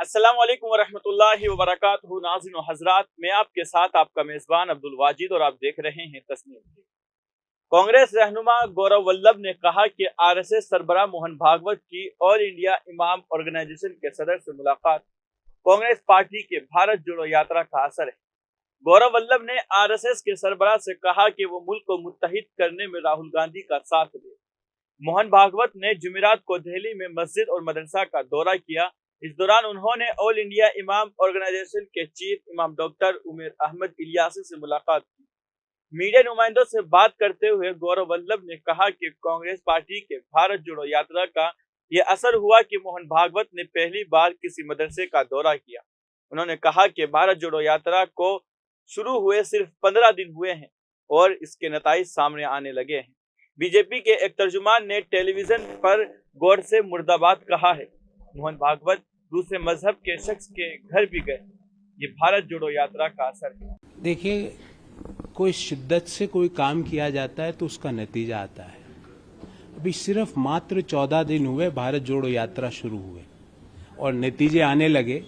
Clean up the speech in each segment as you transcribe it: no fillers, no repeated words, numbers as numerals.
अस्सलामु अलैकुम वरहमतुल्लाहि वबरकातुहू। नाज़रीन व हज़रात, मैं आपके साथ आपका मेज़बान अब्दुल वाजिद और आप देख रहे हैं तस्नीम टीवी। कांग्रेस रहनुमा गौरव वल्लभ ने कहा कि आरएसएस सरबराह मोहन भागवत की ऑल इंडिया इमाम ऑर्गेनाइजेशन के सदर से मुलाकात कांग्रेस पार्टी के भारत जोड़ो यात्रा का असर है। गौरव वल्लभ ने आरएसएस के सरबराह से कहा कि वो मुल्क को मुत्तहिद करने में राहुल गांधी का साथ दे। मोहन भागवत ने जुमेरात को दिल्ली में मस्जिद और मदरसा का दौरा किया। इस दौरान उन्होंने ऑल इंडिया इमाम ऑर्गेनाइजेशन के चीफ इमाम डॉक्टर उमर अहमद इलियासी से मुलाकात की। मीडिया नुमाइंदों से बात करते हुए गौरव वल्लभ ने कहा कि कांग्रेस पार्टी के भारत जोड़ो यात्रा का यह असर हुआ कि मोहन भागवत ने पहली बार किसी मदरसे का दौरा किया। उन्होंने कहा कि भारत जोड़ो यात्रा को शुरू हुए सिर्फ 15 दिन हुए हैं और इसके नताइज सामने आने लगे हैं। बीजेपी के एक तर्जुमान ने टेलीविजन पर गौर से मुर्दाबाद कहा है। मोहन भागवत दूसरे मजहब के शख्स के घर भी गए। ये भारत जोड़ो यात्रा का असर है। देखिए, कोई शिद्दत से कोई काम किया जाता है तो उसका नतीजा आता है। अभी सिर्फ मात्र 14 दिन हुए भारत जोड़ो यात्रा शुरू हुए और नतीजे आने लगे।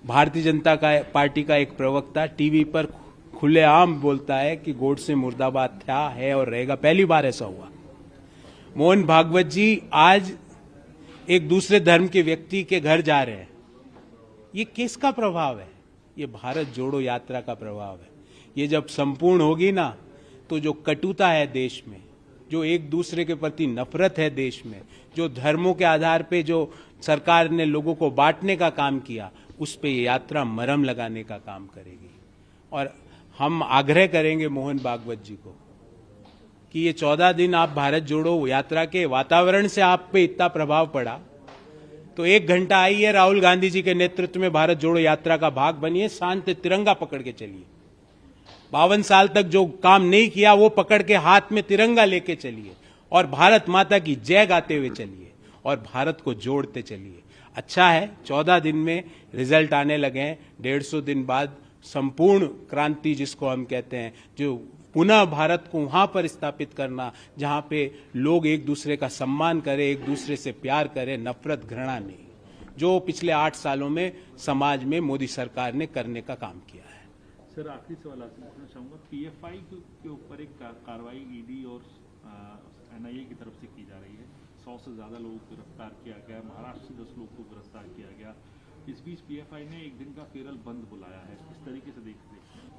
भारतीय जनता पार्टी का एक प्रवक्ता टीवी पर खुलेआम बोलता है कि गोडसे मुर्दाबाद था, है और रहेगा। पहली बार ऐसा हुआ। मोहन भागवत जी आज एक दूसरे धर्म के व्यक्ति के घर जा रहे हैं। ये किसका प्रभाव है? ये भारत जोड़ो यात्रा का प्रभाव है। ये जब संपूर्ण होगी ना, तो जो कटुता है देश में, जो एक दूसरे के प्रति नफरत है देश में, जो धर्मों के आधार पे जो सरकार ने लोगों को बांटने का काम किया, उस पे ये यात्रा मरहम लगाने का काम करेगी। और हम आग्रह करेंगे मोहन भागवत जी को कि ये 14 दिन आप भारत जोड़ो यात्रा के वातावरण से आप पे इतना प्रभाव पड़ा, तो 1 घंटा आइए, राहुल गांधी जी के नेतृत्व में भारत जोड़ो यात्रा का भाग बनिए, शांत तिरंगा पकड़ के चलिए। 52 साल तक जो काम नहीं किया वो पकड़ के हाथ में तिरंगा लेके चलिए और भारत माता की जय गाते हुए चलिए और भारत को जोड़ते चलिए। अच्छा है, 14 दिन में रिजल्ट आने लगे हैं। 150 दिन बाद संपूर्ण क्रांति जिसको हम कहते हैं, जो पुनः भारत को वहां पर स्थापित करना जहां पे लोग एक दूसरे का सम्मान करें, एक दूसरे से प्यार करें, नफरत घृणा नहीं, जो पिछले 8 सालों में समाज में मोदी सरकार ने करने का काम किया है। सर, आखिरी सवाल आपसे पूछना चाहूंगा। पीएफआई के ऊपर एक कार्रवाई ईडी और एनआईए की तरफ से की जा रही है। 100 से ज्यादा लोगों को गिरफ्तार किया गया। महाराष्ट्र से 10 लोगों को गिरफ्तार किया गया। इस बीच पीएफआई ने एक दिन का फेरल बंद बुलाया है। इस तरीके से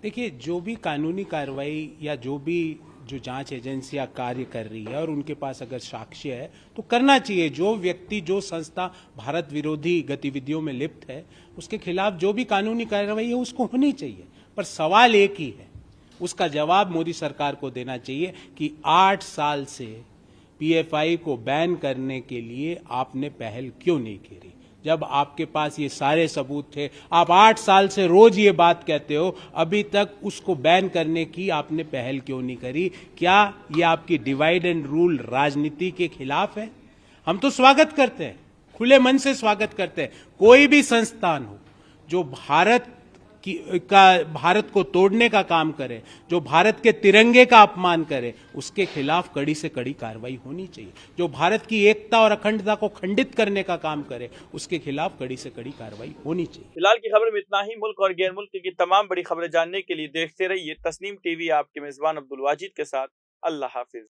देखिए, जो भी कानूनी कार्रवाई या जो जांच एजेंसियां कार्य कर रही है और उनके पास अगर साक्ष्य है तो करना चाहिए। जो व्यक्ति, जो संस्था भारत विरोधी गतिविधियों में लिप्त है, उसके खिलाफ जो भी कानूनी कार्रवाई है उसको होनी चाहिए। पर सवाल एक ही है, उसका जवाब मोदी सरकार को देना चाहिए कि 8 साल से पीएफआई को बैन करने के लिए आपने पहल क्यों नहीं की? जब आपके पास ये सारे सबूत थे, आप 8 साल से रोज ये बात कहते हो, अभी तक उसको बैन करने की आपने पहल क्यों नहीं करी? क्या ये आपकी डिवाइड एंड रूल राजनीति के खिलाफ है? हम तो स्वागत करते हैं, खुले मन से स्वागत करते हैं। कोई भी संस्थान हो जो भारत को तोड़ने का काम करे, जो भारत के तिरंगे का अपमान करे, उसके खिलाफ कड़ी से कड़ी कार्रवाई होनी चाहिए। जो भारत की एकता और अखंडता को खंडित करने का काम करे, उसके खिलाफ कड़ी से कड़ी कार्रवाई होनी चाहिए। फिलहाल की खबर में इतना ही। मुल्क और गैर मुल्क की तमाम बड़ी खबरें जानने के लिए देखते रहिए तस्नीम टीवी। आपके मेजबान अब्दुल वाजिद के साथ। अल्लाह हाफिज।